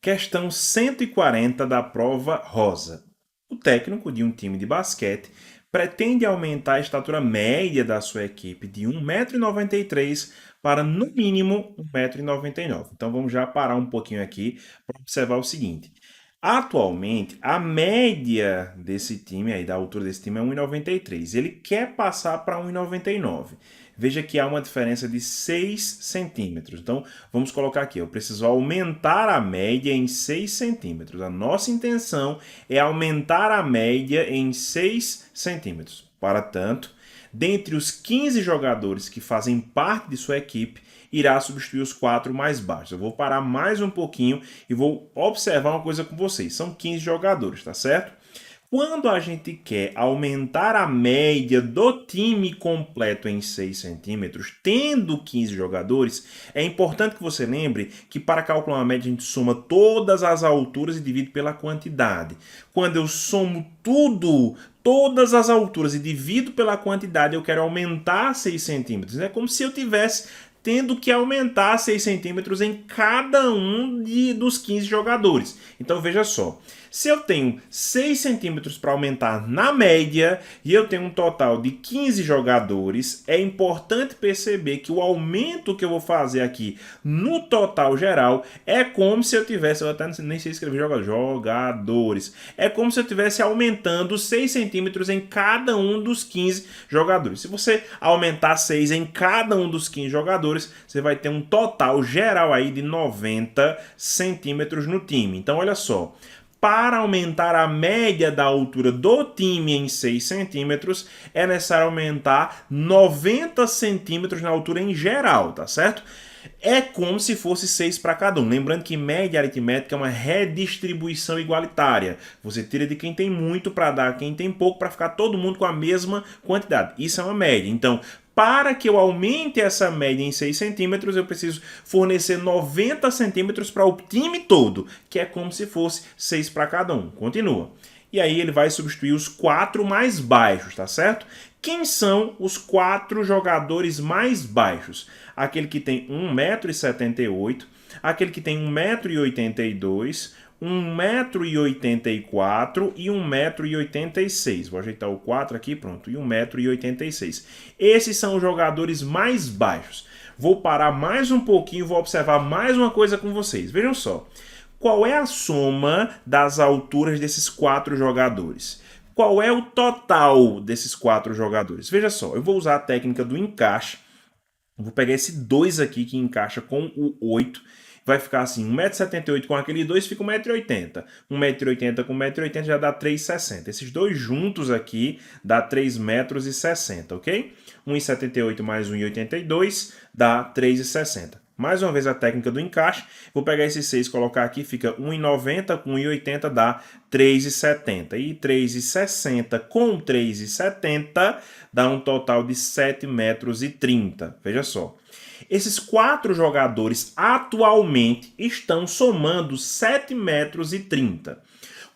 Questão 140 da prova rosa. O técnico de um time de basquete pretende aumentar a estatura média da sua equipe de 1,93 m para, no mínimo, 1,99 m. Então vamos já parar um pouquinho aqui para observar o seguinte. Atualmente, a média desse time, aí, da altura desse time é 1,93 m. Ele quer passar para 1,99 m. Veja que há uma diferença de 6 centímetros. Então, vamos colocar aqui, eu preciso aumentar a média em 6 centímetros. A nossa intenção é aumentar a média em 6 centímetros. Para tanto, dentre os 15 jogadores que fazem parte de sua equipe, irá substituir os 4 mais baixos. Eu vou parar mais um pouquinho e vou observar uma coisa com vocês. São 15 jogadores, tá certo? Quando a gente quer aumentar a média do time completo em 6 centímetros, tendo 15 jogadores, é importante que você lembre que para calcular uma média a gente soma todas as alturas e divide pela quantidade. Quando eu somo todas as alturas e divido pela quantidade, eu quero aumentar 6 centímetros. É como se eu tivesse tendo que aumentar 6 centímetros em cada um dos 15 jogadores. Então veja só, se eu tenho 6 centímetros para aumentar na média e eu tenho um total de 15 jogadores, é importante perceber que o aumento que eu vou fazer aqui no total geral é como se eu tivesse, eu até nem sei escrever jogadores, é como se eu estivesse aumentando 6 centímetros em cada um dos 15 jogadores. Se você aumentar 6 em cada um dos 15 jogadores, você vai ter um total geral aí de 90 centímetros no time. Então olha só, para aumentar a média da altura do time em 6 centímetros, é necessário aumentar 90 centímetros na altura em geral, tá certo? É como se fosse 6 para cada um. Lembrando que média aritmética é uma redistribuição igualitária. Você tira de quem tem muito para dar a quem tem pouco para ficar todo mundo com a mesma quantidade. Isso é uma média. Então, para que eu aumente essa média em 6 centímetros, eu preciso fornecer 90 centímetros para o time todo, que é como se fosse 6 para cada um. Continua. E aí ele vai substituir os 4 mais baixos, tá certo? Quem são os 4 jogadores mais baixos? Aquele que tem 1,78 m, aquele que tem 1,82 m, 1,84 m e 1,86 m. Vou ajeitar o 4 aqui, pronto, e 1,86 m. Esses são os jogadores mais baixos. Vou parar mais um pouquinho e vou observar mais uma coisa com vocês. Vejam só, qual é a soma das alturas desses 4 jogadores? Qual é o total desses 4 jogadores? Veja só, eu vou usar a técnica do encaixe. Vou pegar esse 2 aqui que encaixa com o 8. Vai ficar assim, 1,78 m com aquele 2 fica 1,80 m. 1,80 m com 1,80 m já dá 3,60 m. Esses dois juntos aqui dá 3,60 m, ok? 1,78 mais 1,82 dá 3,60 m. Mais uma vez a técnica do encaixe. Vou pegar esses 6 e colocar aqui, fica 1,90 com 1,80 dá 3,70. E 3,60 com 3,70 dá um total de 7,30 metros. Veja só. Esses 4 jogadores atualmente estão somando 7,30 metros.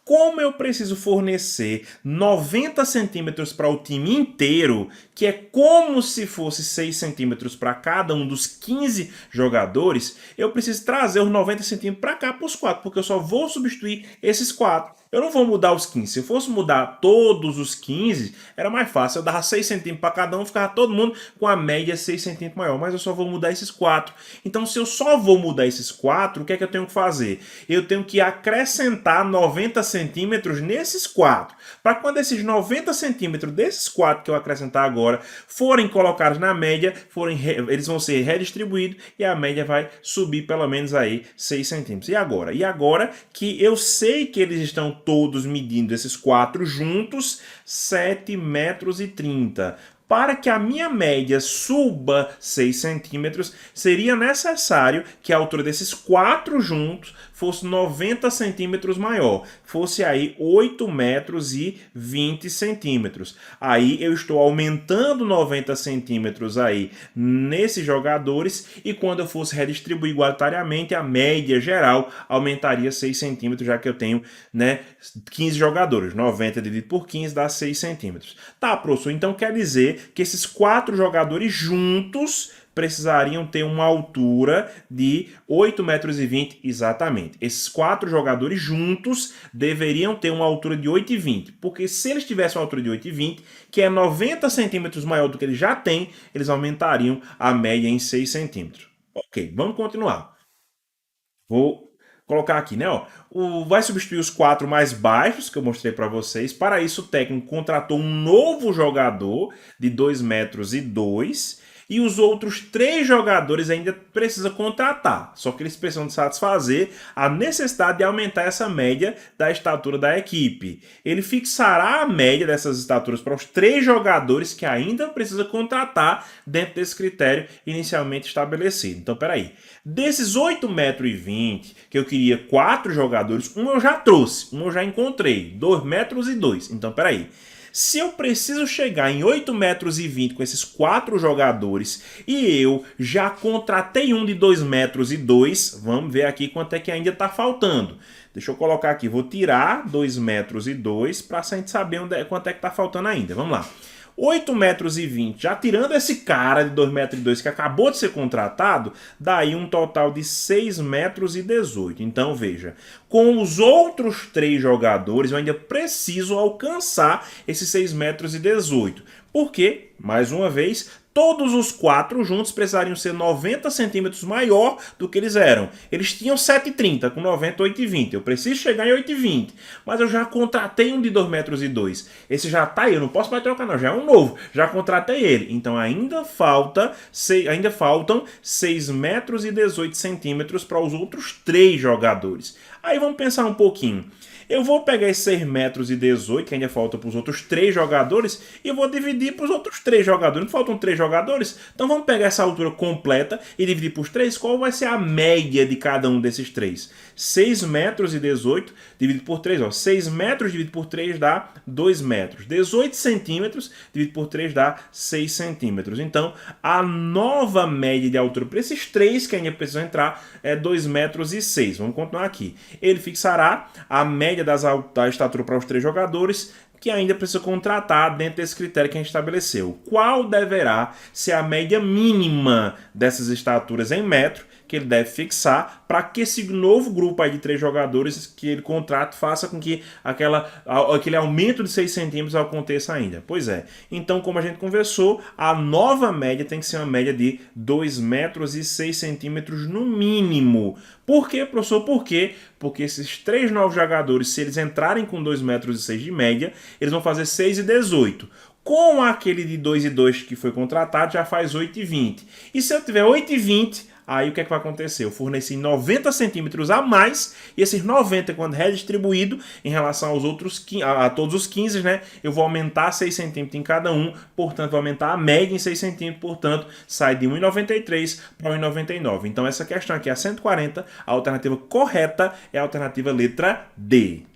Como eu preciso fornecer 90 centímetros para o time inteiro, que é como se fosse 6 centímetros para cada um dos 15 jogadores, eu preciso trazer os 90 centímetros para cá para os 4, porque eu só vou substituir esses 4. Eu não vou mudar os 15. Se eu fosse mudar todos os 15, era mais fácil. Eu dava 6 centímetros para cada um, ficava todo mundo com a média 6 centímetros maior. Mas eu só vou mudar esses 4. Então, se eu só vou mudar esses 4, o que é que eu tenho que fazer? Eu tenho que acrescentar 90 centímetros nesses 4. Para quando esses 90 centímetros desses 4 que eu acrescentar agora forem colocados na média, eles vão ser redistribuídos e a média vai subir pelo menos aí 6 centímetros. E agora? E agora que eu sei que eles estão todos medindo esses 4 juntos, 7,30 metros. Para que a minha média suba 6 centímetros, seria necessário que a altura desses 4 juntos fosse 90 centímetros maior. Fosse aí 8,20 metros. Aí eu estou aumentando 90 centímetros aí nesses jogadores e quando eu fosse redistribuir igualitariamente, a média geral aumentaria 6 centímetros, já que eu tenho 15 jogadores. 90 dividido por 15 dá 6 centímetros. Tá, professor, então quer dizer que esses 4 jogadores juntos precisariam ter uma altura de 8,20 metros exatamente. Esses 4 jogadores juntos deveriam ter uma altura de 8,20, porque se eles tivessem uma altura de 8,20, que é 90 centímetros maior do que eles já têm, eles aumentariam a média em 6 centímetros. Ok, vamos continuar. Vou colocar aqui, né? Ó, vai substituir os 4 mais baixos que eu mostrei para vocês. Para isso, o técnico contratou um novo jogador de 2,02 m e os outros 3 jogadores ainda precisa contratar. Só que eles precisam satisfazer a necessidade de aumentar essa média da estatura da equipe. Ele fixará a média dessas estaturas para os 3 jogadores que ainda precisa contratar dentro desse critério inicialmente estabelecido. Então, peraí. Desses 8,20 metros que eu queria 4 jogadores, um eu já trouxe, um eu já encontrei, 2,02 metros. Então, peraí. Se eu preciso chegar em 8,20 metros com esses 4 jogadores e eu já contratei um de 2,02 metros, vamos ver aqui quanto é que ainda está faltando. Deixa eu colocar aqui, vou tirar 2,02 metros para a gente saber quanto é que está faltando ainda. Vamos lá. 8,20 metros, já tirando esse cara de 2,02 metros que acabou de ser contratado, daí um total de 6,18 metros. Então, veja, com os outros 3 jogadores, eu ainda preciso alcançar esses 6,18 metros. Porque, mais uma vez, todos os 4 juntos precisariam ser 90 centímetros maior do que eles eram. Eles tinham 7,30, com 90, 8,20. Eu preciso chegar em 8,20. Mas eu já contratei um de 2,02 metros. Esse já está aí, eu não posso mais trocar não, já é um novo. Já contratei ele. Então ainda faltam 6,18 metros para os outros 3 jogadores. Aí vamos pensar um pouquinho. Eu vou pegar esses 6,18 metros, que ainda falta para os outros 3 jogadores, e eu vou dividir para os outros 3 jogadores. Não faltam 3 jogadores? Então vamos pegar essa altura completa e dividir por 3. Qual vai ser a média de cada um desses 3? 6,18 metros dividido por 3. Ó. 6 metros dividido por 3 dá 2 metros. 18 centímetros dividido por 3 dá 6 centímetros. Então, a nova média de altura para esses 3 que ainda precisam entrar é 2,06 metros. Vamos continuar aqui. Ele fixará a média da estatura para os 3 jogadores que ainda precisa contratar dentro desse critério que a gente estabeleceu. Qual deverá ser a média mínima dessas estaturas em metro que ele deve fixar para que esse novo grupo aí de 3 jogadores que ele contrata faça com que aquele aumento de 6 centímetros aconteça ainda. Pois é. Então, como a gente conversou, a nova média tem que ser uma média de 2,06 metros no mínimo. Por quê, professor? Por quê? Porque esses 3 novos jogadores, se eles entrarem com 2,06 metros de média, eles vão fazer 6,18. Com aquele de 2,02 que foi contratado, já faz 8,20. E se eu tiver 8,20, aí o que é que vai acontecer? Eu forneci 90 centímetros a mais, e esses 90, quando redistribuído em relação aos outros, a todos os 15, né? Eu vou aumentar 6 centímetros em cada um, portanto, vou aumentar a média em 6 centímetros, portanto, sai de 1,93 para 1,99. Então, essa questão aqui é a 140, a alternativa correta é a alternativa letra D.